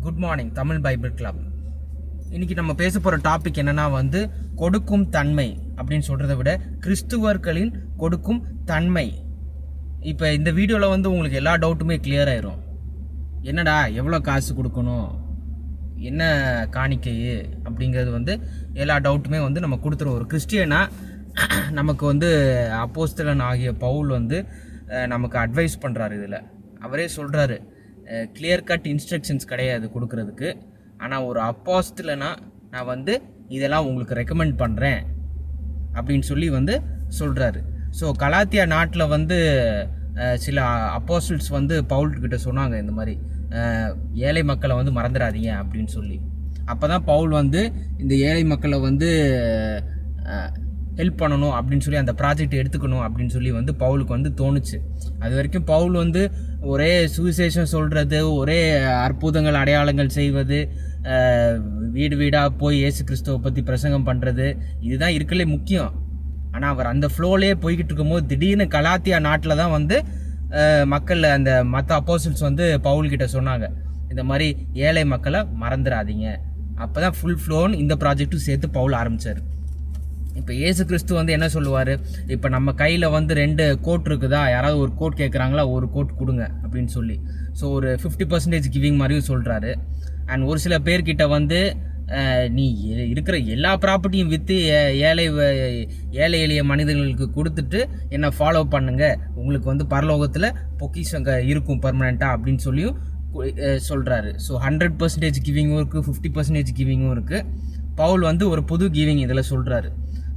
Good morning Tamil Bible club. இன்னைக்கு நம்ம பேச போகிற டாபிக் என்னன்னா கொடுக்கும் தன்மை அப்படின்னு சொல்கிறத விட கிறிஸ்துவர்களின் கொடுக்கும் தன்மை. இப்போ இந்த வீடியோவில் உங்களுக்கு எல்லா டவுட்டுமே கிளியர் ஆயிரும். என்னடா எவ்வளோ காசு கொடுக்கணும், என்ன காணிக்கை அப்படிங்கிறது எல்லா டவுட்டுமே நம்ம கொடுத்துருவோம். ஒரு கிறிஸ்டியனா நமக்கு அப்போஸ்தலன் ஆகிய பவுல் நமக்கு அட்வைஸ் பண்ணுறாரு. இதில் அவரே சொல்கிறாரு, கிளியர் கட் இன்ஸ்ட்ரக்ஷன்ஸ் கிடையாது கொடுக்கறதுக்கு. ஆனால் ஒரு அப்போஸ்தலனா நான் இதெல்லாம் உங்களுக்கு ரெக்கமெண்ட் பண்ணுறேன் அப்படின்னு சொல்லி சொல்கிறாரு. ஸோ கலாத்தியா நாட்டில் சில அப்போஸ்டல்ஸ் பவுல்கிட்ட சொன்னாங்க, இந்த மாதிரி ஏழை மக்களை மறந்துடாதீங்க அப்படின்னு சொல்லி. அப்போ தான் பவுல் இந்த ஏழை மக்களை ஹெல்ப் பண்ணணும் அப்படின்னு சொல்லி அந்த ப்ராஜெக்ட் எடுத்துக்கணும் அப்படின்னு சொல்லி பவுலுக்கு தோணுச்சு. அது வரைக்கும் பவுல் ஒரே சுவிசேஷம் சொல்கிறது, ஒரே அற்புதங்கள் அடையாளங்கள் செய்வது, வீடு வீடாக போய் இயேசு கிறிஸ்துவை பற்றி பிரசங்கம் பண்ணுறது, இதுதான் இருக்கலே முக்கியம். ஆனால் அவர் அந்த ஃப்ளோலே போய்கிட்டு இருக்கும்போது திடீர்னு கலாத்தியா நாட்டில் தான் மக்கள் அந்த மற்ற அப்போஸ்டல்ஸ் பவுல்கிட்ட சொன்னாங்க, இந்த மாதிரி ஏழை மக்களை மறந்துடாதீங்க. அப்போ தான் ஃபுல் ஃப்ளோன்னு இந்த ப்ராஜெக்ட்டும் சேர்த்து பவுல் ஆரம்பித்தார். இப்போ இயேசு கிறிஸ்து என்ன சொல்லுவார், இப்போ நம்ம கையில் 2 கோட் இருக்குதா, யாராவது ஒரு கோட் கேட்குறாங்களா, ஒரு கோட் கொடுங்க அப்படின்னு சொல்லி. ஸோ ஒரு 50% கிவிங் மாதிரியும் சொல்கிறாரு. அண்ட் ஒரு சில பேர்கிட்ட நீ இருக்கிற எல்லா ப்ராப்பர்ட்டியும் விற்று ஏழை எளிய மனிதர்களுக்கு கொடுத்துட்டு என்னை ஃபாலோ பண்ணுங்க, உங்களுக்கு பரலோகத்தில் பொக்கிஷம் இருக்கும் பர்மனெண்ட்டாக அப்படின்னு சொல்லியும் சொல்கிறாரு. ஸோ 100% கிவிங்கும் இருக்குது, 50% கிவிங்கும் இருக்குது. பவுல் ஒரு புது கிவிங் இதில் சொல்கிறாரு.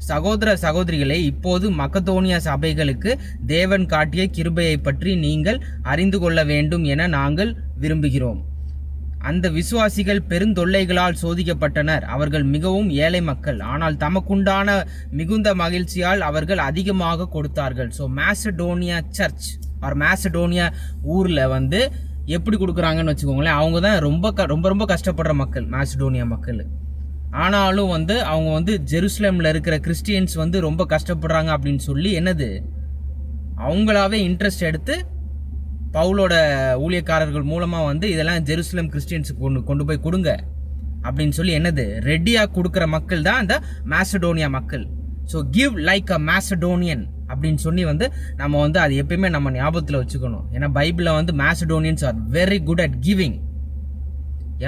சகோதர சகோதரிகளே, இப்போது மக்கதோனியா சபைகளுக்கு தேவன் காட்டிய கிருபையை பற்றி நீங்கள் அறிந்து கொள்ள வேண்டும் என நாங்கள் விரும்புகிறோம். அந்த விசுவாசிகள் பெருந்தொல்லைகளால் சோதிக்கப்பட்டனர். அவர்கள் மிகவும் ஏழை மக்கள், ஆனால் தமக்குண்டான மிகுந்த மகிழ்ச்சியால் அவர்கள் அதிகமாக கொடுத்தார்கள். So Macedonia church or Macedonia ஊரில் எப்படி கொடுக்குறாங்கன்னு வச்சுக்கோங்களேன். அவங்க தான் ரொம்ப ரொம்ப ரொம்ப கஷ்டப்படுற மக்கள், மேசடோனியா மக்கள். ஆனாலும் அவங்க ஜெருசலேமில் இருக்கிற கிறிஸ்டியன்ஸ் ரொம்ப கஷ்டப்படுறாங்க அப்படின்னு சொல்லி அவங்களாவே இன்ட்ரெஸ்ட் எடுத்து பவுலோட ஊழியக்காரர்கள் மூலமாக இதெல்லாம் ஜெருசலேம் கிறிஸ்டியன்ஸுக்கு கொண்டு போய் கொடுங்க அப்படின்னு சொல்லி ரெடியாக கொடுக்குற மக்கள் தான் அந்த மேசடோனியா மக்கள். ஸோ கிவ் லைக் அ மேசடோனியன் அப்படின்னு சொல்லி நம்ம அது எப்பயுமே நம்ம ஞாபகத்தில் வச்சுக்கணும். ஏன்னா பைபிளில் Macedonians are very good at giving.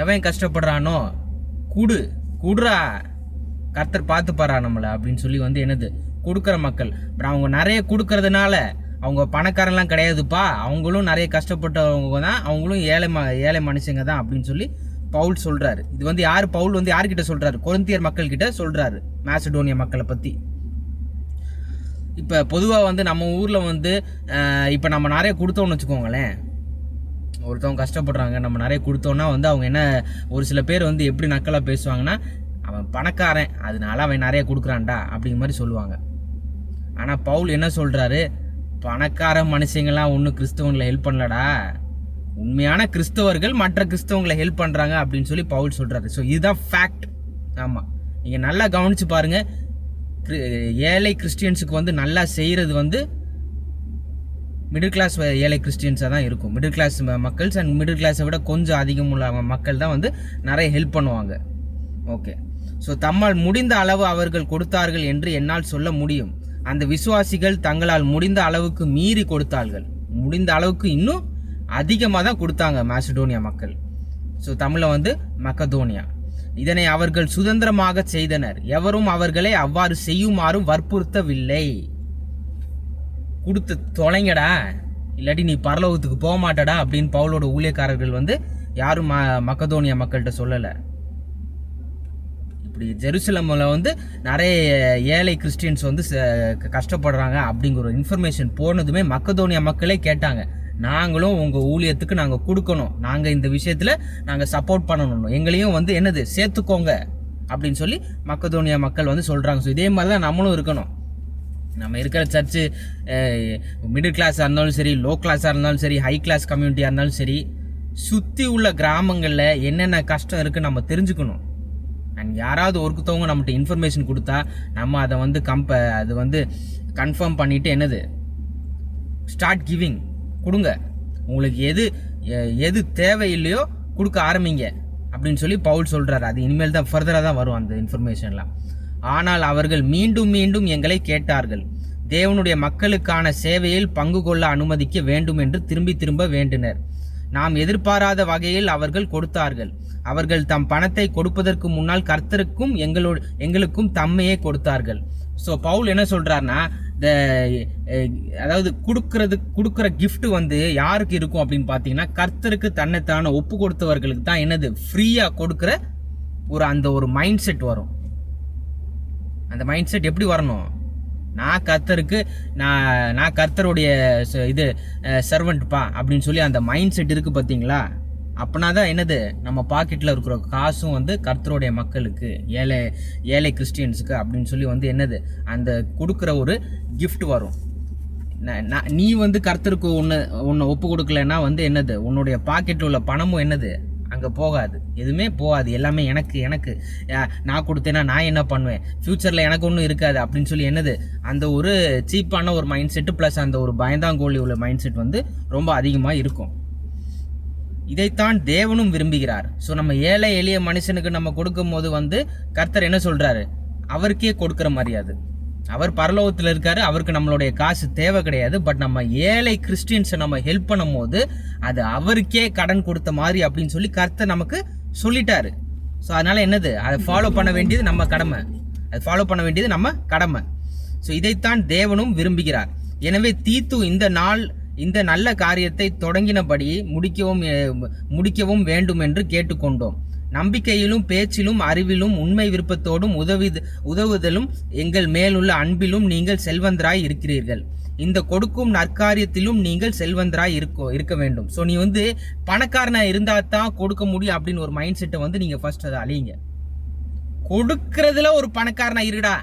எவன் கஷ்டப்படுறானோ குடுறா, கர்த்தர் பார்த்து பாரா நம்மளை அப்படின்னு சொல்லி கொடுக்குற மக்கள். பட் அவங்க நிறைய கொடுக்கறதுனால அவங்க பணக்காரன்லாம் கிடையாதுப்பா, அவங்களும் நிறைய கஷ்டப்பட்டவங்க தான், அவங்களும் ஏழை மனுஷங்க தான் அப்படின்னு சொல்லி பவுல் சொல்றாரு. இது யார் பவுல் யார்கிட்ட சொல்றாரு, கொரிந்தியர் மக்கள் கிட்ட சொல்றாரு மேசடோனியா மக்களை பத்தி. இப்போ பொதுவாக நம்ம ஊரில் இப்போ நம்ம நிறைய கொடுத்தோம்னு வச்சுக்கோங்களேன், ஒருத்தவங்க கஷ்டப்படுறாங்க, நம்ம நிறைய கொடுத்தோன்னா அவங்க என்ன, ஒரு சில பேர் எப்படி நக்கலாக பேசுவாங்கன்னா, அவன் பணக்காரன் அதனால அவன் நிறைய கொடுக்குறான்டா அப்படிங்கிற மாதிரி சொல்லுவாங்க. ஆனால் பவுல் என்ன சொல்கிறாரு, பணக்கார மனுஷங்களாம் ஒன்றும் கிறிஸ்தவங்களை ஹெல்ப் பண்ணலடா, உண்மையான கிறிஸ்தவர்கள் மற்ற கிறிஸ்தவங்களை ஹெல்ப் பண்ணுறாங்க அப்படின்னு சொல்லி பவுல் சொல்கிறாரு. ஸோ இதுதான் ஃபேக்ட். ஆமாம், நீங்கள் நல்லா கவனித்து பாருங்கள். ஏழை கிறிஸ்டியன்ஸுக்கு நல்லா செய்கிறது மிடில் கிளாஸ் ஏழை கிறிஸ்டியன்ஸாக தான் இருக்கும். மிடில் கிளாஸ் மக்கள்ஸ் அண்ட் மிடில் கிளாஸை விட கொஞ்சம் அதிகம் உள்ள மக்கள் தான் நிறைய ஹெல்ப் பண்ணுவாங்க. ஓகே, ஸோ தம்மால் முடிந்த அளவு அவர்கள் கொடுத்தார்கள் என்று என்னால் சொல்ல முடியும். அந்த விசுவாசிகள் தங்களால் முடிந்த அளவுக்கு மீறி கொடுத்தார்கள், முடிந்த அளவுக்கு இன்னும் அதிகமாக தான் கொடுத்தாங்க மேசடோனியா மக்கள். ஸோ தமிழில் மக்கதோனியா. இதனை அவர்கள் சுதந்திரமாக செய்தனர், எவரும் அவர்களை அவ்வாறு செய்யுமாறும் வற்புறுத்தவில்லை. கொடுத்து தொலைங்கடா, இல்லாட்டி நீ பரலோகத்துக்கு போக மாட்டடா அப்படின்னு பவுலோட ஊழியக்காரர்கள் யாரும் மக்கதோனியா மக்கள்கிட்ட சொல்லலை. இப்படி ஜெருசலமில் நிறைய ஏழை கிறிஸ்டியன்ஸ் கஷ்டப்படுறாங்க அப்படிங்கிற ஒரு இன்ஃபர்மேஷன் போனதுமே மக்கதோனியா மக்களே கேட்டாங்க, நாங்களும் உங்கள் ஊழியத்துக்கு நாங்கள் கொடுக்கணும், நாங்கள் இந்த விஷயத்தில் நாங்கள் சப்போர்ட் பண்ணணும், எங்களையும் சேர்த்துக்கோங்க அப்படின்னு சொல்லி மக்கதோனியா மக்கள் சொல்கிறாங்க. ஸோ இதே மாதிரி தான் நம்மளும் இருக்கணும். நம்ம இருக்கிற சர்ச்சு மிடில் கிளாஸாக இருந்தாலும் சரி, லோ கிளாஸாக இருந்தாலும் சரி, ஹை கிளாஸ் கம்யூனிட்டியாக இருந்தாலும் சரி, சுற்றி உள்ள கிராமங்களில் என்னென்ன கஷ்டம் இருக்குன்னு நம்ம தெரிஞ்சுக்கணும். அண்ட் யாராவது ஒருத்தவங்க நம்மகிட்ட இன்ஃபர்மேஷன் கொடுத்தா நம்ம அதை அது கன்ஃபார்ம் பண்ணிவிட்டு ஸ்டார்ட் கிவிங், கொடுங்க. உங்களுக்கு எது தேவையில்லையோ கொடுக்க ஆரம்பிங்க. அப்படின்னு சொல்லி பவுல் சொல்கிறார். அது இனிமேல் தான் ஃபர்தராக தான் வரும் அந்த இன்ஃபர்மேஷன்லாம். ஆனால் அவர்கள் மீண்டும் மீண்டும் எங்களை கேட்டார்கள். தேவனுடைய மக்களுக்கான சேவையில் பங்கு கொள்ள அனுமதிக்க வேண்டும் என்று திரும்பி திரும்ப வேண்டினர். நாம் எதிர்பாராத வகையில் அவர்கள் கொடுத்தார்கள். அவர்கள் தம் பணத்தை கொடுப்பதற்கு முன்னால் கர்த்தருக்கும் எங்களுக்கும் தம்மையே கொடுத்தார்கள். ஸோ பவுல் என்ன சொல்கிறாருன்னா, அதாவது கொடுக்குற கிஃப்ட் வந்து யாருக்கு இருக்கும் அப்படின்னு பார்த்தீங்கன்னா, கர்த்தருக்கு தன்னைத்தான ஒப்பு கொடுத்தவர்களுக்கு தான் என்னது ஃப்ரீயாக கொடுக்குற அந்த ஒரு மைண்ட் செட் வரும். அந்த மைண்ட் செட் எப்படி வரணும்? நான் கர்த்தருக்கு நான் கர்த்தருடைய சர்வெண்ட்ப்பா அப்படின்னு சொல்லி அந்த மைண்ட் செட் இருக்குது பார்த்தீங்களா? அப்படின்னா தான் என்னது நம்ம பாக்கெட்டில் இருக்கிற காசும் வந்து கர்த்தருடைய மக்களுக்கு, ஏழை கிறிஸ்டியன்ஸுக்கு அப்படின்னு சொல்லி வந்து என்னது அந்த கொடுக்குற ஒரு கிஃப்ட் வரும். நீ வந்து கர்த்தருக்கு ஒன்று ஒப்பு கொடுக்கலன்னா வந்து என்னது உன்னுடைய பாக்கெட்டில் உள்ள பணமும் என்னது அங்கே போகாது, எதுவுமே போகாது. எல்லாமே எனக்கு நான் கொடுத்தேன்னா நான் என்ன பண்ணுவேன், ஃப்யூச்சரில் எனக்கு ஒன்றும் இருக்காது அப்படின்னு சொல்லி என்னது அந்த ஒரு சீப்பான ஒரு மைண்ட் செட்டு ப்ளஸ் அந்த ஒரு பயந்தாங்கோலி உள்ள மைண்ட் செட் வந்து ரொம்ப அதிகமாக இருக்கும். இதைத்தான் தேவனும் விரும்புகிறார். ஸோ நம்ம ஏழை எளிய மனுஷனுக்கு நம்ம கொடுக்கும் போது வந்து கர்த்தர் என்ன சொல்கிறாரு, அவருக்கே கொடுக்குற மரியாதை. அவர் பரலோகத்தில் இருக்காரு, அவருக்கு நம்மளுடைய காசு தேவை கிடையாது. பட் நம்ம ஏழை கிறிஸ்டியன்ஸை நம்ம ஹெல்ப் பண்ணும் போது அது அவருக்கே கடன் கொடுத்த மாதிரி அப்படின்னு சொல்லி கர்த்தர் நமக்கு சொல்லிட்டாரு. ஸோ அதனால என்னது அதை ஃபாலோ பண்ண வேண்டியது நம்ம கடமை. ஸோ இதைத்தான் தேவனும் விரும்புகிறார். எனவே தீத்து இந்த நல்ல காரியத்தை தொடங்கினபடி முடிக்கவும் வேண்டும் என்று கேட்டுக்கொண்டோம். நம்பிக்கையிலும் பேச்சிலும் அறிவிலும் உண்மை விருப்பத்தோடும் உதவுதலும் எங்கள் மேலுள்ள அன்பிலும் நீங்கள் செல்வந்தராய் இருக்கிறீர்கள். இந்த கொடுக்கும் நற்காரியத்திலும் நீங்கள் செல்வந்தராய் இருக்க வேண்டும். ஸோ நீ வந்து பணக்காரனா இருந்தா தான் கொடுக்க முடியும் அப்படின்னு ஒரு மைண்ட் செட்டை வந்து நீங்க ஃபர்ஸ்ட் அதை அழியுங்க. கொடுக்கறதுல ஒரு பணக்காரனா இருடா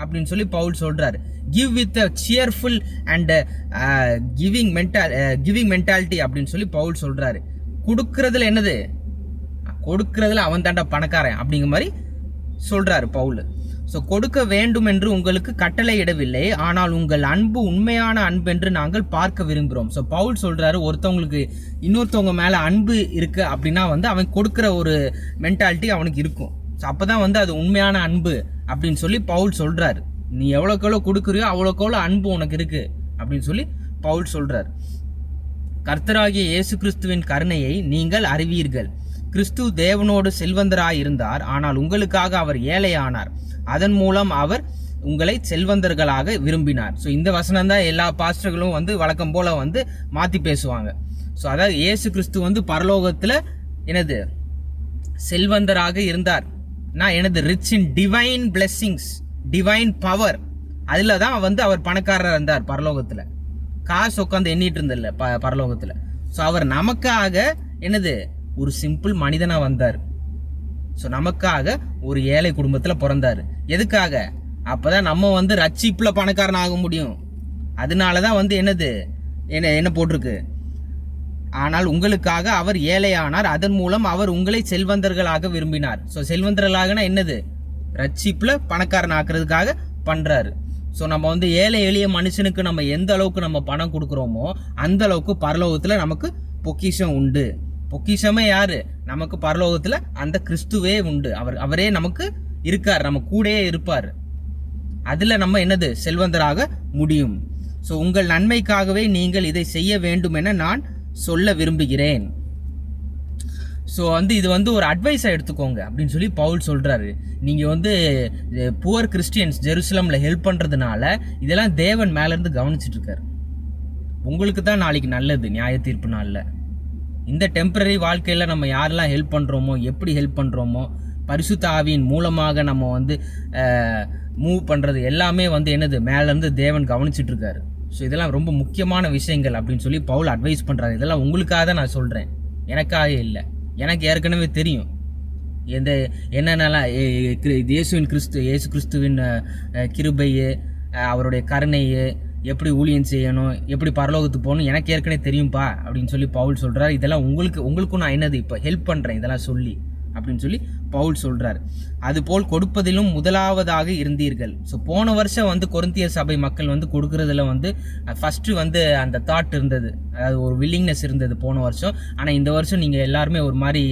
அப்படின்னு சொல்லி பவுல் சொல்றாரு. Give with cheerful and giving mentality அப்படின்னு சொல்லி பவுல் சொல்றாரு. கொடுக்கறதுல என்னது, கொடுக்கறதுல அவன் தாண்டா பணக்காரன் அப்படிங்கிற மாதிரி சொல்றாரு பவுல். ஸோ கொடுக்க வேண்டும் என்று உங்களுக்கு கட்டளையிடவில்லை, ஆனால் உங்கள் அன்பு உண்மையான அன்பு என்று நாங்கள் பார்க்க விரும்புகிறோம். ஸோ பவுல் சொல்றாரு, ஒருத்தவங்களுக்கு இன்னொருத்தவங்க மேல அன்பு இருக்கு அப்படின்னா வந்து அவன் கொடுக்குற ஒரு மென்டாலிட்டி அவனுக்கு இருக்கும். ஸோ அப்போதான் வந்து அது உண்மையான அன்பு அப்படின்னு சொல்லி பவுல் சொல்றாரு. நீ எவ்வளோக்கு எவ்வளோ கொடுக்குறியோ அவ்வளோக்கு எவ்வளோ அன்பு உனக்கு இருக்கு அப்படின்னு சொல்லி பவுல் சொல்றாரு. கர்த்தராகிய இயேசு கிறிஸ்துவின் கருணையை நீங்கள் அறிவீர்கள். கிறிஸ்து தேவனோடு செல்வந்தராயிருந்தார், ஆனால் உங்களுக்காக அவர் ஏழையானார். அதன் மூலம் அவர் உங்களை செல்வந்தர்களாக விரும்பினார். ஸோ இந்த வசனம் தான் எல்லா பாஸ்டர்களும் வந்து வழக்கம் போல வந்து மாற்றி பேசுவாங்க. ஸோ அதாவது இயேசு கிறிஸ்து வந்து பரலோகத்தில் என்னது செல்வந்தராக இருந்தார். நான் எனது rich in divine blessings, divine power, அதில் தான் வந்து அவர் பணக்காரராக இருந்தார் பரலோகத்தில். காசு உட்காந்து எண்ணிட்டு இருந்தில்ல பரலோகத்தில். ஸோ அவர் நமக்காக என்னது ஒரு சிம்பிள் மனிதனாக வந்தார். ஸோ நமக்காக ஒரு ஏழை குடும்பத்தில் பிறந்தார். எதுக்காக? அப்போதான் நம்ம வந்து ரட்சிப்பில் பணக்காரன் ஆக முடியும். அதனால தான் வந்து என்ன போட்டிருக்கு, ஆனால் உங்களுக்காக அவர் ஏழையானார், அதன் மூலம் அவர் உங்களை செல்வந்தர்களாக விரும்பினார். ஸோ செல்வந்தர்களாகனா என்னது, ரட்சிப்பில் பணக்காரன் ஆக்குறதுக்காக பண்ணுறாரு. ஸோ நம்ம வந்து ஏழை எளிய மனுஷனுக்கு நம்ம எந்த அளவுக்கு நம்ம பணம் கொடுக்குறோமோ அந்த அளவுக்கு பரலோகத்தில் நமக்கு பொக்கிஷம் உண்டு. பொக்கிஷமே யாரு? நமக்கு பரலோகத்தில் அந்த கிறிஸ்துவே உண்டு. அவரே நமக்கு இருக்கார், நம்ம கூடயே இருப்பார். அதில் நம்ம என்னது செல்வந்தராக முடியும். ஸோ உங்கள் நன்மைக்காகவே நீங்கள் இதை செய்ய வேண்டும் என நான் சொல்ல விரும்புகிறேன். ஸோ வந்து இது வந்து ஒரு அட்வைஸாக எடுத்துக்கோங்க அப்படின்னு சொல்லி பவுல் சொல்கிறாரு. நீங்கள் வந்து புவர் கிறிஸ்டியன்ஸ் ஜெருசலமில் ஹெல்ப் பண்ணுறதுனால இதெல்லாம் தேவன் மேலேருந்து கவனிச்சிட்ருக்காரு. உங்களுக்கு தான் நாளைக்கு நல்லது நியாய தீர்ப்பு நாளில். இந்த டெம்பரரி வாழ்க்கையில் நம்ம யாரெல்லாம் ஹெல்ப் பண்ணுறோமோ, எப்படி ஹெல்ப் பண்ணுறோமோ, பரிசுத்த ஆவியின் மூலமாக நம்ம வந்து மூவ் பண்ணுறது எல்லாமே வந்து என்னது மேலேருந்து தேவன் கவனிச்சிட்ருக்காரு. ஸோ இதெல்லாம் ரொம்ப முக்கியமான விஷயங்கள் அப்படின்னு சொல்லி பவுல் அட்வைஸ் பண்ணுறாரு. இதெல்லாம் உங்களுக்காக தான் நான் சொல்கிறேன், எனக்காக இல்லை. எனக்கு ஏற்கனவே தெரியும் என்னென்னலாம் இயேசு கிறிஸ்துவின் கிருபையை, அவருடைய கருணையை, எப்படி ஊழியம் செய்யணும், எப்படி பரலோகத்துக்கு போகணும் எனக்கு ஏற்கனவே தெரியும்பா அப்படின்னு சொல்லி பவுல் சொல்கிறார். இதெல்லாம் உங்களுக்கும் நான் என்னது இப்போ ஹெல்ப் பண்ணுறேன் இதெல்லாம் சொல்லி அப்படின்னு சொல்லி பவுல் சொல்கிறார். அதுபோல் கொடுப்பதிலும் முதலாவதாக இருந்தீர்கள். ஸோ போன வருஷம் வந்து கொரிந்திய சபை மக்கள் வந்து கொடுக்குறதுல வந்து ஃபஸ்ட்டு வந்து அந்த தாட் இருந்தது, அதாவது ஒரு வில்லிங்னஸ் இருந்தது போன வருஷம். ஆனால் இந்த வருஷம் நீங்கள் எல்லாருமே ஒரு மாதிரி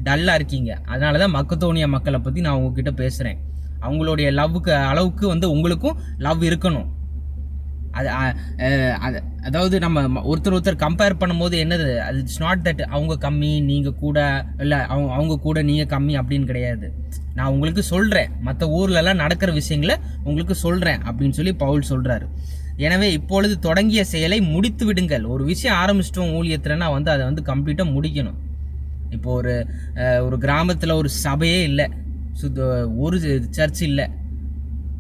டல்லாக இருக்கீங்க. அதனால தான் மக்கதோனியா மக்களை பற்றி நான் உங்ககிட்ட பேசுகிறேன். அவங்களுடைய லவ்வுக்கு அளவுக்கு வந்து உங்களுக்கும் லவ் இருக்கணும். அது அதாவது நம்ம ஒருத்தர் கம்பேர் பண்ணும்போது என்னது, அது இட்ஸ் நாட் தட் அவங்க கம்மி நீங்கள் கூட, இல்லை அவங்க கூட நீங்கள் கம்மி அப்படின்னு கிடையாது. நான் உங்களுக்கு சொல்கிறேன், மற்ற ஊர்லலாம் நடக்கிற விஷயங்களை உங்களுக்கு சொல்கிறேன் அப்படின்னு சொல்லி பவுல் சொல்கிறாரு. எனவே இப்பொழுது தொடங்கிய செயலை முடித்து விடுங்கள். ஒரு விஷயம் ஆரம்பிச்சிட்டோம் ஊழியத்துலன்னா வந்து அதை வந்து கம்ப்ளீட்டாக முடிக்கணும். இப்போ ஒரு கிராமத்தில் ஒரு சபையே இல்லை, ஒரு சர்ச் இல்லை,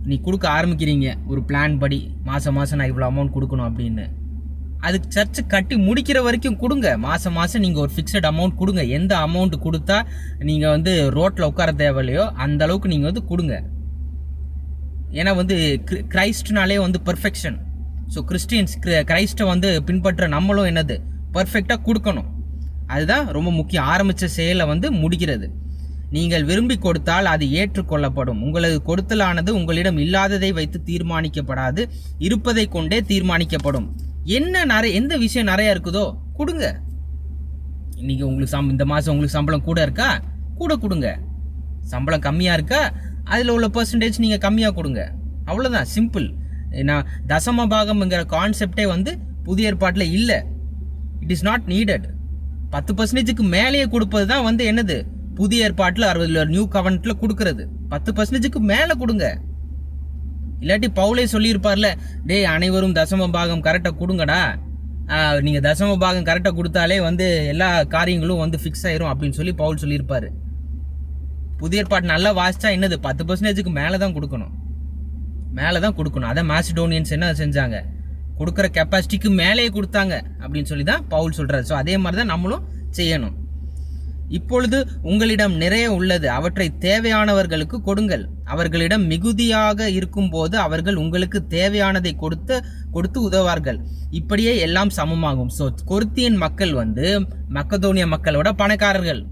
நீ கொடுக்க ஆரம்பிக்கிறீங்க ஒரு பிளான் படி, மாதம் நான் இவ்வளோ அமௌண்ட் கொடுக்கணும் அப்படின்னு. அதுக்கு சர்ச்சு கட்டி முடிக்கிற வரைக்கும் கொடுங்க. மாதம் நீங்கள் ஒரு ஃபிக்ஸட் அமௌண்ட் கொடுங்க. எந்த அமௌண்ட் கொடுத்தா நீங்கள் வந்து ரோட்டில் உட்கார தேவையில்லையோ அந்த அளவுக்கு நீங்கள் வந்து கொடுங்க. ஏன்னா வந்து கிரைஸ்ட்னாலே வந்து பெர்ஃபெக்ஷன். ஸோ கிறிஸ்டியன்ஸ் கிரைஸ்ட்டை வந்து பின்பற்ற நம்மளும் என்னது பர்ஃபெக்டாக கொடுக்கணும். அதுதான் ரொம்ப முக்கியம். ஆரம்பித்த செயலை வந்து முடிக்கிறது. நீங்கள் விரும்பி கொடுத்தால் அது ஏற்றுக்கொள்ளப்படும். உங்களது கொடுத்தலானது உங்களிடம் இல்லாததை வைத்து தீர்மானிக்கப்படாது, இருப்பதை கொண்டே தீர்மானிக்கப்படும். எந்த விஷயம் நிறைய இருக்குதோ கொடுங்க. இன்னைக்கு உங்களுக்கு இந்த மாதம் உங்களுக்கு சம்பளம் கூட இருக்கா, கூட கொடுங்க. சம்பளம் கம்மியாக இருக்கா, அதில் உள்ள பர்சன்டேஜ் நீங்கள் கம்மியாக கொடுங்க. அவ்வளோதான், சிம்பிள். நான் தசம பாகம்ங்கிற கான்செப்டே வந்து புதிய ஏற்பாட்டில் இல்லை. It is not needed. 10% மேலேயே கொடுப்பது தான் வந்து என்னது புதிய ஏற்பாட்டில் 60 நியூ கவர்னன்ட்ல கொடுக்கறது. 10% மேலே கொடுங்க. இல்லாட்டி பவுலே சொல்லியிருப்பார்ல, டே அனைவரும் தசம பாகம் கரெக்டாக கொடுங்கடா, நீங்கள் தசம பாகம் கரெக்டாக கொடுத்தாலே வந்து எல்லா காரியங்களும் வந்து ஃபிக்ஸ் ஆயிரும் அப்படின்னு சொல்லி பவுல் சொல்லியிருப்பாரு. புதிய ஏற்பாடு நல்லா வாசிச்சா என்னது 10% மேலே தான் கொடுக்கணும், மேலே தான் கொடுக்கணும். அதான் மாசிடோனியன்ஸ் என்ன செஞ்சாங்க, கொடுக்குற கெப்பாசிட்டிக்கு மேலேயே கொடுத்தாங்க அப்படின்னு சொல்லி தான் பவுல் சொல்கிறார். ஸோ அதே மாதிரி தான் நம்மளும் செய்யணும். இப்பொழுது உங்களிடம் நிறைய உள்ளது, அவற்றை தேவையானவர்களுக்கு கொடுங்கள். அவர்களிடம் மிகுதியாக இருக்கும்போது அவர்கள் உங்களுக்கு தேவையானதை கொடுத்து உதவார்கள். இப்படியே எல்லாம் சமமாகும். ஸோ கொரிந்தியன் மக்கள் வந்து மக்கதோனியா மக்களோட பணக்காரர்கள்.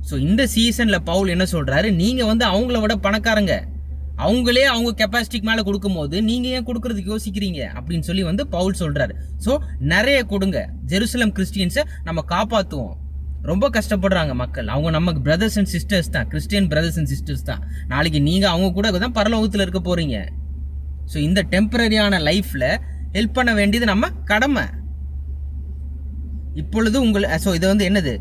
ஸோ இந்த சீசன்ல பவுல் என்ன சொல்றாரு, நீங்க வந்து அவங்கள விட பணக்காரங்க, அவங்களே அவங்க கெப்பாசிட்டிக்கு மேலே கொடுக்கும்போது நீங்க ஏன் கொடுக்கறதுக்கு யோசிக்கிறீங்க அப்படின்னு சொல்லி வந்து பவுல் சொல்றாரு. ஸோ நிறைய கொடுங்க. ஜெருசலம் கிறிஸ்டியன்ஸை நம்ம காப்பாற்றுவோம். ரொம்ப கஷ்டப்படுறாங்க மக்கள். அவங்க நமக்கு பிரதர்ஸ் அண்ட் சிஸ்டர்ஸ் தான், கிறிஸ்டியன் பிரதர்ஸ் அண்ட் சிஸ்டர்ஸ் தான். நாளைக்கு நீங்கள் அவங்க கூட தான் பரலோகத்தில் இருக்க போறீங்க. ஸோ இந்த டெம்பரரியான லைஃப்ல ஹெல்ப் பண்ண வேண்டியது நம்ம கடமை. இப்பொழுது ஸோ இது வந்து என்னது,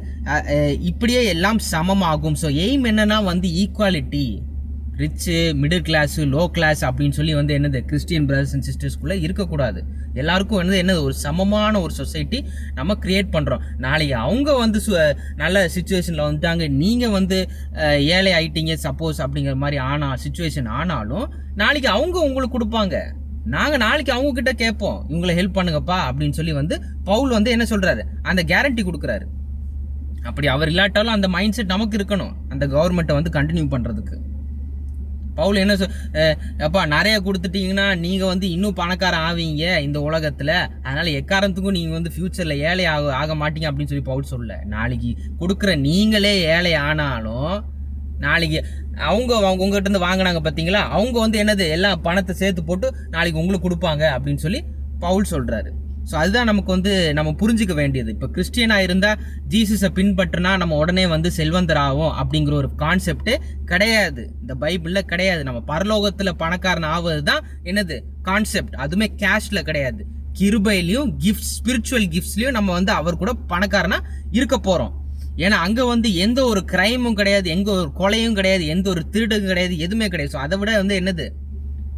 இப்படியே எல்லாம் சமமாகும். ஸோ எய்ம் என்னன்னா வந்து equality. Rich, middle class, low class அப்படின்னு சொல்லி வந்து என்னது கிறிஸ்டியன் பிரதர்ஸ் அண்ட் சிஸ்டர்ஸ்குள்ளே இருக்கக்கூடாது. எல்லாருக்கும் வந்து என்னது ஒரு சமமான ஒரு சொசைட்டி நம்ம கிரியேட் பண்ணுறோம். நாளைக்கு அவங்க வந்து நல்ல சுச்சுவேஷனில் வந்துட்டாங்க, நீங்கள் வந்து ஏழை ஆயிட்டீங்க சப்போஸ் அப்படிங்கிற மாதிரி சுச்சுவேஷன் ஆனாலும் நாளைக்கு அவங்க உங்களுக்கு கொடுப்பாங்க. நாங்கள் நாளைக்கு அவங்க கிட்ட கேட்போம், இவங்களை ஹெல்ப் பண்ணுங்கப்பா அப்படின்னு சொல்லி வந்து பவுல் வந்து என்ன சொல்கிறாரு, அந்த கேரண்டி கொடுக்குறாரு. அப்படி அவர் இல்லாட்டாலும் அந்த மைண்ட் செட் நமக்கு இருக்கணும், அந்த கவர்மெண்ட்டை வந்து கண்டினியூ பண்ணுறதுக்கு. பவுல் என்ன அப்பா நிறைய கொடுத்துட்டீங்கன்னா நீங்கள் வந்து இன்னும் பணக்காரன் ஆவீங்க இந்த உலகத்தில், அதனால் எக்காரணத்துக்கும் நீங்கள் வந்து ஃப்யூச்சரில் ஏழை ஆக மாட்டீங்க அப்படின்னு சொல்லி பவுல் சொல்ல. நாளைக்கு கொடுக்குற நீங்களே ஏழை ஆனாலும் நாளைக்கு அவங்க உங்ககிட்ட இருந்து வாங்கினாங்க பார்த்தீங்களா, அவங்க வந்து என்னது எல்லாம் பணத்தை சேர்த்து போட்டு நாளைக்கு உங்களுக்கு கொடுப்பாங்க அப்படின்னு சொல்லி பவுல் சொல்கிறாரு. ஸோ அதுதான் நமக்கு வந்து நம்ம புரிஞ்சிக்க வேண்டியது. இப்போ கிறிஸ்டியனாக இருந்தால் ஜீசஸை பின்பற்றினா நம்ம உடனே வந்து செல்வந்தராகும் அப்படிங்கிற ஒரு கான்செப்டே கிடையாது, இந்த பைபிளில் கிடையாது. நம்ம பரலோகத்தில் பணக்காரன் ஆவது தான் என்னது கான்செப்ட், அதுவுமே கேஷ்ல கிடையாது. கிருபையிலையும் கிஃப்ட்ஸ், ஸ்பிரிச்சுவல் கிஃப்ட்ஸ்லையும் நம்ம வந்து அவர் கூட பணக்காரனா இருக்க போகிறோம். ஏன்னா அங்கே வந்து எந்த ஒரு கிரைமும் கிடையாது, எந்த ஒரு கொலையும் கிடையாது, எந்த ஒரு திருடும் கிடையாது, எதுவுமே கிடையாது. ஸோ அதை விட வந்து என்னது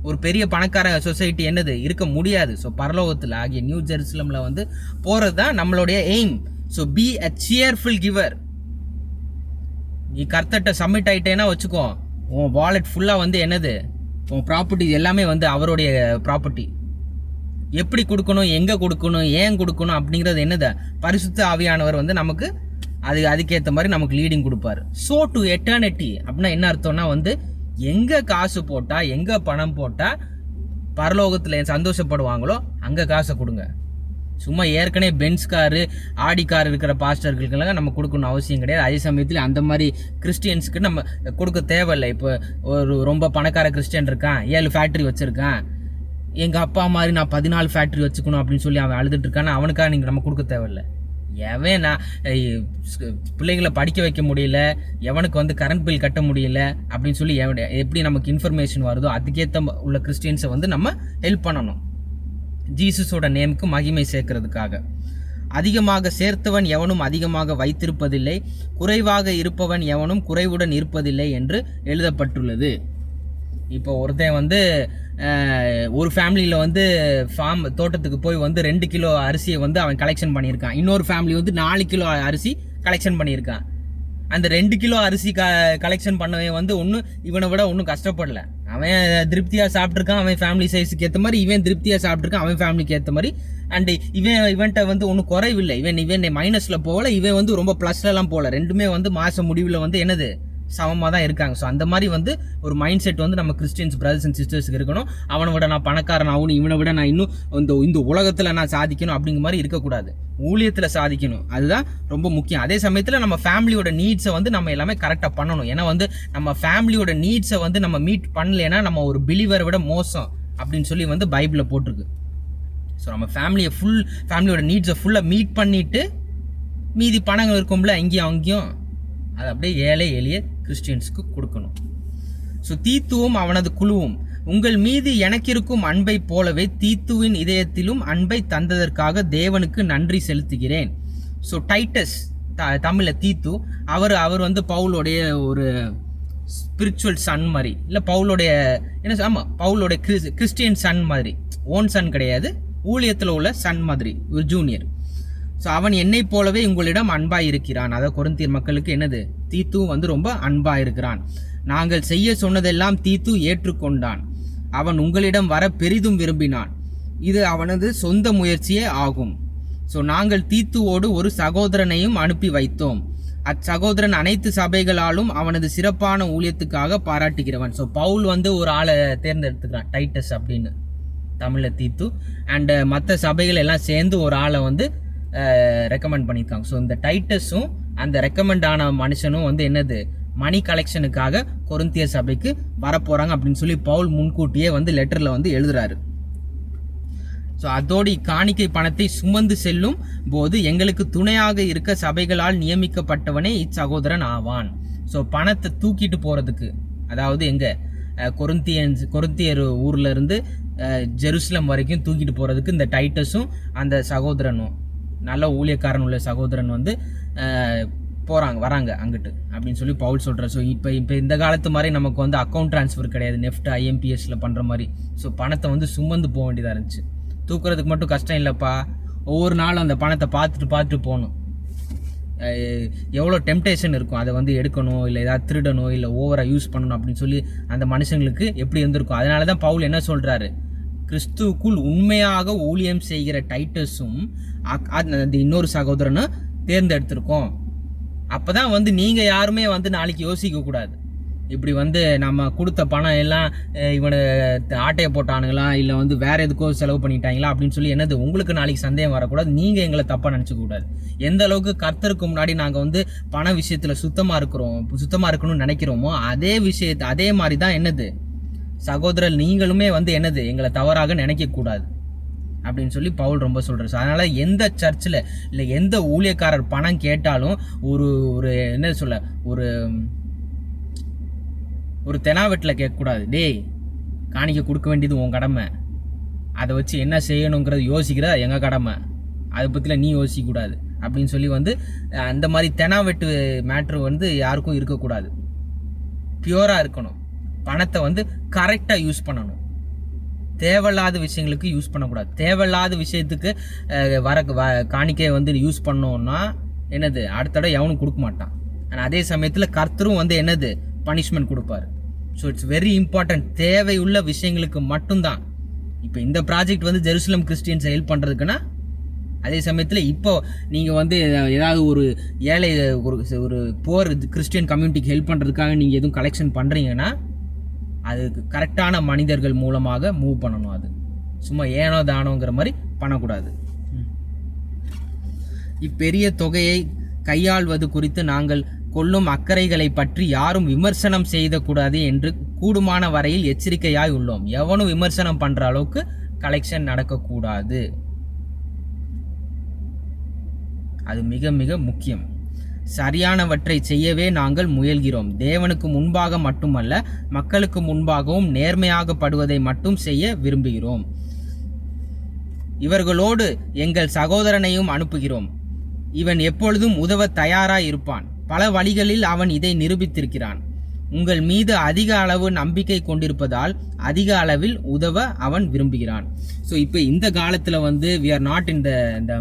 ஒரு பெரிய பணக்கார சொசைட்டி என்னது இருக்க முடியாது. ஸோ பரலோகத்தில் ஆகிய நியூ ஜெருசலம்ல வந்து போகிறது தான் நம்மளுடைய aim. So be a cheerful giver. நீ கர்த்தர்ட்ட சப்மிட் ஆகிட்டேன்னா வச்சுக்கோ, உன் வாலெட் ஃபுல்லாக வந்து என்னது உன் ப்ராப்பர்ட்டி எல்லாமே வந்து அவருடைய ப்ராப்பர்ட்டி. எப்படி கொடுக்கணும், எங்கே கொடுக்கணும், ஏன் கொடுக்கணும் அப்படிங்கிறது என்னது பரிசுத்த ஆவியானவர் வந்து நமக்கு அதுக்கேற்ற மாதிரி நமக்கு லீடிங் கொடுப்பாரு. ஸோ டு எட்டர்னிட்டி அப்படின்னா என்ன அர்த்தம்னா வந்து எங்கே காசு போட்டால், எங்கே பணம் போட்டால் பரலோகத்தில் சந்தோஷப்படுவாங்களோ அங்கே காசை கொடுங்க. சும்மா ஏற்கனவே பென்ஸ் காரு, ஆடி கார் இருக்கிற பாஸ்டர்களுக்கெல்லாம் நம்ம கொடுக்கணும் அவசியம் கிடையாது. அதே சமயத்தில் அந்த மாதிரி கிறிஸ்டியன்ஸுக்கு நம்ம கொடுக்க தேவையில்லை. இப்போ ஒரு ரொம்ப பணக்கார கிறிஸ்டியன் இருக்கான், 7 ஃபேக்ட்ரி வச்சுருக்கான், எங்கள் அப்பா மாதிரி நான் 14 ஃபேக்ட்ரி வச்சுக்கணும் அப்படின்னு சொல்லி அவன் அழுதுட்டு இருக்கான்னா அவனுக்காக நீங்கள் நம்ம கொடுக்க தேவையில்லை. எவன் நான் பிள்ளைங்களை படிக்க வைக்க முடியல, எவனுக்கு வந்து கரண்ட் பில் கட்ட முடியல அப்படின்னு சொல்லி எப்படி நமக்கு இன்ஃபர்மேஷன் வருதோ அதுக்கேற்ற உள்ள கிறிஸ்டியன்ஸை வந்து நம்ம ஹெல்ப் பண்ணணும், ஜீசஸோட நேமுக்கு மகிமை சேர்க்கறதுக்காக. அதிகமாக சேர்த்தவன் எவனும் அதிகமாக வைத்திருப்பதில்லை, குறைவாக இருப்பவன் எவனும் குறைவுடன் இருப்பதில்லை என்று எழுதப்பட்டுள்ளது. இப்போ ஒருத்தன் வந்து ஒரு ஃபேமிலியில் வந்து தோட்டத்துக்கு போய் வந்து 2 கிலோ அரிசியை வந்து அவன் கலெக்ஷன் பண்ணியிருக்கான். இன்னொரு ஃபேமிலி வந்து 4 கிலோ அரிசி கலெக்ஷன் பண்ணியிருக்கான். அந்த 2 கிலோ அரிசி கலெக்ஷன் பண்ணவன் வந்து இவனை விட ஒன்றும் கஷ்டப்படல. அவன் திருப்தியாக சாப்பிட்ருக்கான், அவன் ஃபேமிலி சைஸுக்கு ஏற்ற மாதிரி. இவன் திருப்தியாக சாப்பிட்ருக்கான், அவன் ஃபேமிலிக்கு ஏற்ற மாதிரி. அண்ட் இவன்ட்ட வந்து ஒன்றும் குறைவில்லை. இவன் மைனஸில் போகல, இவன் வந்து ரொம்ப ப்ளஸ்லலாம் போகல. ரெண்டுமே வந்து மாத முடிவில் வந்து என்னது சமமாக தான் இருக்காங்க. ஸோ அந்த மாதிரி வந்து ஒரு மைண்ட் செட் வந்து நம்ம கிறிஸ்டியன்ஸ் பிரதர்ஸ் அண்ட் சிஸ்டர்ஸுக்கு இருக்கணும். அவனை விட நான் பணக்காரன் ஆகணும், இவனை விட நான் இன்னும் இந்த உலகத்தில் நான் சாதிக்கணும் அப்படிங்கிற மாதிரி இருக்கக்கூடாது. ஊழியத்தில் சாதிக்கணும், அதுதான் ரொம்ப முக்கியம். அதே சமயத்தில் நம்ம ஃபேமிலியோட நீட்ஸை வந்து நம்ம எல்லாமே கரெக்டாக பண்ணணும். ஏன்னா வந்து நம்ம ஃபேமிலியோட நீட்ஸை வந்து நம்ம மீட் பண்ணலைன்னா நம்ம ஒரு பிலீவரை விட மோசம் அப்படின்னு சொல்லி வந்து பைபிளில் போட்டிருக்கு. ஸோ நம்ம ஃபேமிலியோட நீட்ஸை ஃபுல்லாக மீட் பண்ணிவிட்டு மீதி பணங்கள் இருக்கும்ல அங்கேயும் அதை அப்படியே ஏழை எளிய கிறிஸ்டியன்ஸுக்கு கொடுக்கணும். ஸோ தீத்துவும் அவனது குழுவும் உங்கள் மீது எனக்கு இருக்கும் அன்பை போலவே தீத்துவின் இதயத்திலும் அன்பை தந்ததற்காக தேவனுக்கு நன்றி செலுத்துகிறேன். ஸோ டைட்டஸ், தமிழில் தீத்து, அவர் வந்து பவுலோடைய ஒரு ஸ்பிரிச்சுவல் சன் மாதிரி, இல்லை பவுலோடைய பவுலோடைய கிறிஸ்டியன் சன் மாதிரி, ஓன் சன் கிடையாது, ஊழியத்தில் உள்ள சன் மாதிரி, ஒரு ஜூனியர். ஸோ அவன் என்னை போலவே உங்களிடம் அன்பாக இருக்கிறான். அதாவது கொரிந்தியர் மக்களுக்கு என்னது, தீத்து வந்து ரொம்ப அன்பாக இருக்கிறான். நாங்கள் செய்ய சொன்னதெல்லாம் தீத்து ஏற்றுக்கொண்டான். அவன் உங்களிடம் வர பெரிதும் விரும்பினான். இது அவனது சொந்த முயற்சியே ஆகும். ஸோ நாங்கள் தீத்துவோடு ஒரு சகோதரனையும் அனுப்பி வைத்தோம். அச்சகோதரன் அனைத்து சபைகளாலும் அவனது சிறப்பான ஊழியத்துக்காக பாராட்டுகிறவன். ஸோ பவுல் வந்து ஒரு ஆளை தேர்ந்தெடுத்துக்கிறான், டைட்டஸ் அப்படின்னு, தமிழில் தீத்து. அண்டு மற்ற சபைகள் எல்லாம் சேர்ந்து ஒரு ஆளை வந்து ரெக்கமெண்ட் பண்ணியிருக்காங்க. ஸோ இந்த டைட்டஸும் அந்த ரெக்கமெண்ட் ஆன மனுஷனும் வந்து என்னது, மணி கலெக்ஷனுக்காக கொரிந்தியர் சபைக்கு வரப்போகிறாங்க அப்படின்னு சொல்லி பவுல் முன்கூட்டியே வந்து லெட்டரில் வந்து எழுதுறாரு. ஸோ அதோடு காணிக்கை பணத்தை சுமந்து செல்லும் போது எங்களுக்கு துணையாக இருக்க சபைகளால் நியமிக்கப்பட்டவனே இச்சகோதரன் ஆவான். ஸோ பணத்தை தூக்கிட்டு போகிறதுக்கு, அதாவது எங்கே கொரிந்தியர் ஊரில் இருந்து ஜெருசலம் வரைக்கும் தூக்கிட்டு போகிறதுக்கு இந்த டைட்டஸும் அந்த சகோதரனும், நல்ல ஊழியக்காரன் உள்ள சகோதரன் வந்து வராங்க அங்கிட்டு அப்படின்னு சொல்லி பவுல் சொல்கிறார். ஸோ இப்போ இந்த காலத்து மாதிரி நமக்கு வந்து அக்கௌண்ட் ட்ரான்ஸ்ஃபர் கிடையாது, நெஃப்ட் IMPSல பண்ணுற மாதிரி. ஸோ பணத்தை வந்து சுமந்து போக வேண்டியதாக இருந்துச்சு. தூக்குறதுக்கு மட்டும் கஷ்டம் இல்லைப்பா, ஒவ்வொரு நாளும் அந்த பணத்தை பார்த்துட்டு போகணும். எவ்வளோ டெம்டேஷன் இருக்கும், அதை வந்து எடுக்கணும், இல்லை ஏதாவது திருடணும், இல்லை ஓவராக யூஸ் பண்ணணும் அப்படின்னு சொல்லி அந்த மனுஷங்களுக்கு எப்படி இருந்திருக்கும். அதனால தான் பவுல் என்ன சொல்கிறாரு, கிறிஸ்துவுக்குள் உண்மையாக ஊழியம் செய்கிற டைட்டஸும் அந்த இன்னொரு சகோதரனும் தேர்ந்தெடுத்திருக்கோம். அப்போ தான் வந்து நீங்கள் யாருமே வந்து நாளைக்கு யோசிக்கக்கூடாது, இப்படி வந்து நம்ம கொடுத்த பணம் எல்லாம் இவனை ஆட்டையை போட்டானுங்களா, இல்லை வந்து வேறு எதுக்கோ செலவு பண்ணிட்டாங்களா அப்படின்னு சொல்லி என்னது உங்களுக்கு நாளைக்கு சந்தேகம் வரக்கூடாது. நீங்கள் எங்களை தப்பாக நினச்சிக்கூடாது. எந்த அளவுக்கு கர்த்தருக்கு முன்னாடி நாங்கள் வந்து பண விஷயத்தில் சுத்தமாக இருக்கணும்னு நினைக்கிறோமோ அதே மாதிரி தான் என்னது சகோதரர் நீங்களுமே வந்து என்னது எங்களை தவறாக நினைக்கக்கூடாது அப்படின்னு சொல்லி பவுல் ரொம்ப சொல்கிறார். அதனால் எந்த சர்ச்சில் இல்லை எந்த ஊழியக்காரர் பணம் கேட்டாலும் ஒரு என்ன சொல்ல ஒரு தெனாவெட்டில் கேட்கக்கூடாது. டேய், காணிக்க கொடுக்க வேண்டியது உன் கடமை, அதை வச்சு என்ன செய்யணுங்கிறது யோசிக்கிறதா எங்கள் கடமை, அதை பற்றிலாம் நீ யோசிக்கக்கூடாது அப்படின்னு சொல்லி வந்து அந்த மாதிரி தெனாவெட்டு மேட்ரு வந்து யாருக்கும் இருக்கக்கூடாது. பியூராக இருக்கணும். பணத்தை வந்து கரெக்டாக யூஸ் பண்ணணும். தேவையில்லாத விஷயங்களுக்கு யூஸ் பண்ணக்கூடாது. தேவையில்லாத விஷயத்துக்கு காணிக்கையை வந்து யூஸ் பண்ணோன்னா என்னது அடுத்த எவனும் கொடுக்க மாட்டான். ஆனால் அதே சமயத்தில் கர்த்தரும் வந்து என்னது பனிஷ்மெண்ட் கொடுப்பாரு. So it's very important. தேவையுள்ள விஷயங்களுக்கு மட்டும்தான். இப்போ இந்த ப்ராஜெக்ட் வந்து ஜெருசலம் கிறிஸ்டியன்ஸை ஹெல்ப் பண்ணுறதுக்குன்னா, அதே சமயத்தில் இப்போ நீங்கள் வந்து ஏதாவது ஒரு ஏழை ஒரு போர் கிறிஸ்டியன் கம்யூனிட்டிக்கு ஹெல்ப் பண்ணுறதுக்காக நீங்கள் எதுவும் கலெக்ஷன் பண்ணுறீங்கன்னா அதுக்கு கரெக்டான மனிதர்கள் மூலமாக மூவ் பண்ணணும். அது சும்மா ஏனோ தானோங்கிற மாதிரி பண்ணக்கூடாது. இப்பெரிய தொகையை கையாள்வது குறித்து நாங்கள் கொள்ளும் அக்கறைகளை பற்றி யாரும் விமர்சனம் செய்யக்கூடாது என்று கூடுமான வரையில் எச்சரிக்கையாய் உள்ளோம். எவனும் விமர்சனம் பண்ணுற அளவுக்கு கலெக்ஷன் நடக்கக்கூடாது. அது மிக மிக முக்கியம். சரியானவற்றை செய்யவே நாங்கள் முயல்கிறோம். தேவனுக்கு முன்பாக மட்டுமல்ல, மக்களுக்கு முன்பாகவும் நேர்மையாகப்படுவதை மட்டும் செய்ய விரும்புகிறோம். இவர்களோடு எங்கள் சகோதரனையும் அனுப்புகிறோம். இவன் எப்பொழுதும் உதவ தயாராய் இருப்பான். பல வழிகளில் அவன் இதை நிரூபித்திருக்கிறான். உங்கள் மீது அதிக அளவு நம்பிக்கை கொண்டிருப்பதால் அதிக அளவில் உதவ அவன் விரும்புகிறான். ஸோ இப்போ இந்த காலத்தில் வந்து வி ஆர் நாட் இந்த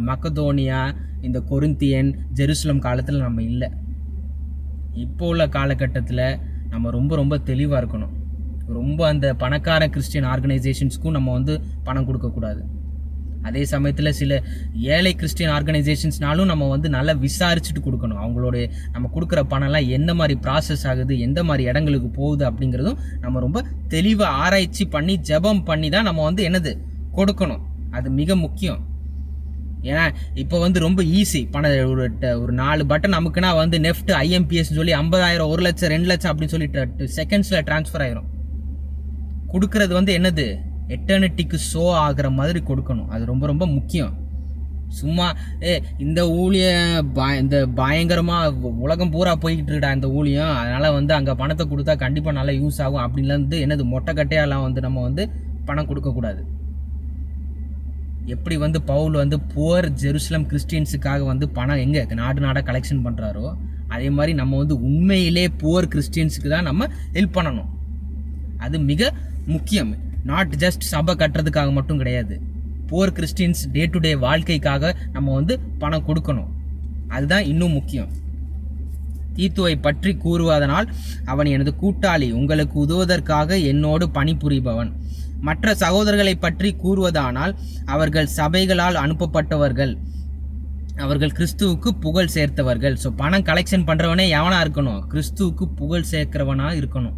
மக்கதோனியா, இந்த கொரிந்தியன், ஜெருசலம் காலத்தில் நம்ம இல்லை. இப்போ உள்ள காலகட்டத்தில் நம்ம ரொம்ப ரொம்ப தெளிவாக இருக்கணும். ரொம்ப அந்த பணக்கார கிறிஸ்டியன் ஆர்கனைசேஷன்ஸ்க்கும் நம்ம வந்து பணம் கொடுக்கக்கூடாது. அதே சமயத்தில் சில ஏழை கிறிஸ்டியன் ஆர்கனைசேஷன்ஸ்னாலும் நம்ம வந்து நல்லா விசாரிச்சுட்டு கொடுக்கணும். அவங்களோட நம்ம கொடுக்குற பணம்லாம் எந்த மாதிரி ப்ராசஸ் ஆகுது, எந்த மாதிரி இடங்களுக்கு போகுது அப்படிங்கிறதும் நம்ம ரொம்ப தெளிவாக ஆராய்ச்சி பண்ணி ஜெபம் பண்ணி தான் நம்ம வந்து என்னது கொடுக்கணும். அது மிக முக்கியம். ஏன்னா இப்போ வந்து ரொம்ப ஈஸி. ஒரு 4 பட்டன் நமக்குன்னா வந்து நெஃப்ட் IMPS சொல்லி 50,000, 1 லட்சம், 2 லட்சம் அப்படின்னு சொல்லிட்டு செகண்ட்ஸில் ட்ரான்ஸ்ஃபர் ஆயிரும். கொடுக்கறது வந்து என்னது எட்டர்னிட்டிக்கு ஷோ ஆகிற மாதிரி கொடுக்கணும். அது ரொம்ப ரொம்ப முக்கியம். சும்மா இந்த இந்த பயங்கரமாக உலகம் பூரா போய்கிட்டு இருக்கா இந்த ஊழியம், அதனால் வந்து அங்கே பணத்தை கொடுத்தா கண்டிப்பாக நல்லா யூஸ் ஆகும் அப்படின்லாம் வந்து என்னது மொட்டைக்கட்டையெல்லாம் வந்து நம்ம வந்து பணம் கொடுக்கக்கூடாது. எப்படி வந்து பவுல் வந்து புவர் ஜெருசலம் கிறிஸ்டியன்ஸுக்காக வந்து பணம் எங்கே நாடாக கலெக்ஷன் பண்ணுறாரோ, அதே மாதிரி நம்ம வந்து உண்மையிலே புவர் கிறிஸ்டியன்ஸுக்கு தான் நம்ம ஹெல்ப் பண்ணணும். அது மிக முக்கியம். நாட் ஜஸ்ட் சபை கட்டுறதுக்காக மட்டும் கிடையாது. Poor Christians day to day வாழ்க்கைக்காக நம்ம வந்து பணம் கொடுக்கணும். அதுதான் இன்னும் முக்கியம். தீத்துவை பற்றி கூறுவதனால் அவன் எனது கூட்டாளி, உங்களுக்கு உதவுவதற்காக என்னோடு பணிபுரிபவன். மற்ற சகோதரர்களை பற்றி கூறுவதானால் அவர்கள் சபைகளால் அனுப்பப்பட்டவர்கள், அவர்கள் கிறிஸ்துவுக்கு புகழ் சேர்த்தவர்கள். ஸோ பணம் கலெக்ஷன் பண்ணுறவனே எவனாக இருக்கணும்? கிறிஸ்துவுக்கு புகழ் சேர்க்கிறவனாக இருக்கணும்.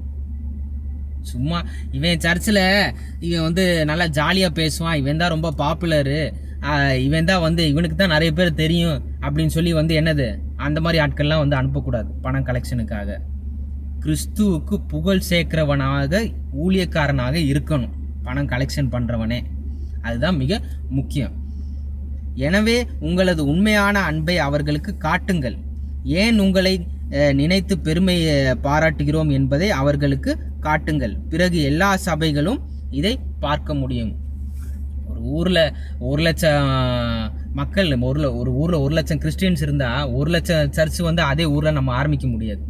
சும்மா இவன் சர்ச்சில் இவன் வந்து நல்லா ஜாலியாக பேசுவான், இவன் தான் ரொம்ப பாப்புலரு, இவன் தான் வந்து இவனுக்கு தான் நிறைய பேர் தெரியும் அப்படின்னு சொல்லி வந்து என்னது அந்த மாதிரி ஆட்கள்லாம் வந்து அனுப்பக்கூடாது பணம் கலெக்ஷனுக்காக. கிறிஸ்துவுக்கு புகழ் சேர்க்கிறவனாக ஊழியக்காரனாக இருக்கணும் பணம் கலெக்ஷன் பண்ணுறவனே. அதுதான் மிக முக்கியம். எனவே உங்களது உண்மையான அன்பை அவர்களுக்கு காட்டுங்கள். ஏன் உங்களை நினைத்து பெருமை பாராட்டுகிறோம் என்பதை அவர்களுக்கு காட்டுங்கள். பிறகு எல்லா சபைகளும் இதை பார்க்க முடியும். ஒரு ஊரில் 1 லட்சம் மக்கள், ஒரு ஊரில் 1 லட்சம் கிறிஸ்டியன்ஸ் இருந்தால் 1 லட்சம் சர்ச் வந்து அதே ஊரில் நம்ம ஆரம்பிக்க முடியாது.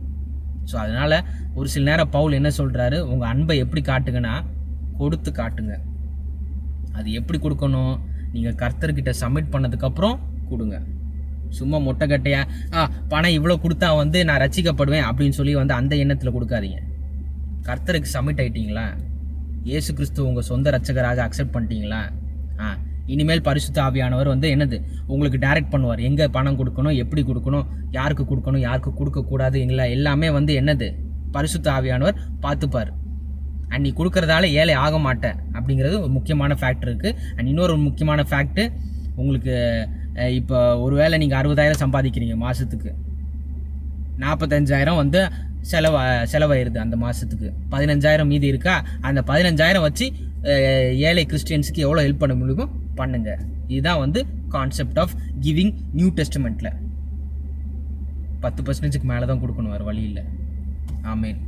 ஸோ அதனால் ஒரு சில நேரம் பவுல் என்ன சொல்கிறாரு, உங்கள் அன்பை எப்படி காட்டுங்கன்னா கொடுத்து காட்டுங்க. அது எப்படி கொடுக்கணும்? நீங்கள் கர்த்தர்கிட்ட சப்மிட் பண்ணதுக்கப்புறம் கொடுங்க. சும்மா மொட்டைக்கட்டையா பணம் இவ்வளோ கொடுத்தா வந்து நான் ரட்சிக்கப்படுவேன் அப்படின்னு சொல்லி வந்து அந்த எண்ணத்தில் கொடுக்காதீங்க. கர்த்தருக்கு சப்மிட் ஆகிட்டீங்களா? இயேசு கிறிஸ்து உங்கள் சொந்த ரட்சகராக அக்செப்ட் பண்ணிட்டீங்களா? இனிமேல் பரிசுத்த ஆவியானவர் வந்து என்னது உங்களுக்கு டைரக்ட் பண்ணுவார். எங்கே பணம் கொடுக்கணும், எப்படி கொடுக்கணும், யாருக்கு கொடுக்கணும், யாருக்கு கொடுக்கக்கூடாது, எல்லாமே வந்து என்னது பரிசுத்த ஆவியானவர் பார்த்துப்பார். அண்ட் நீ கொடுக்கறதால ஏழை ஆக மாட்டேன் அப்படிங்கிறது ஒரு முக்கியமான ஃபேக்ட் இருக்குது. அண்ட் இன்னொரு முக்கியமான ஃபேக்ட்டு, உங்களுக்கு இப்போ ஒருவேளை நீங்கள் 60,000 சம்பாதிக்கிறீங்க மாதத்துக்கு, 45,000 வந்து செலவாயிருது அந்த மாதத்துக்கு, 15,000 மீதி இருக்கா? அந்த 15,000 வச்சு ஏழை கிறிஸ்டியன்ஸுக்கு எவ்வளோ ஹெல்ப் பண்ண முடியுமோ பண்ணுங்க. இதுதான் வந்து கான்செப்ட் ஆஃப் கிவிங் நியூ டெஸ்டமெண்ட்டில். 10% மேலே தான் கொடுக்கணும், வேறு வழி இல்லை. ஆமென்.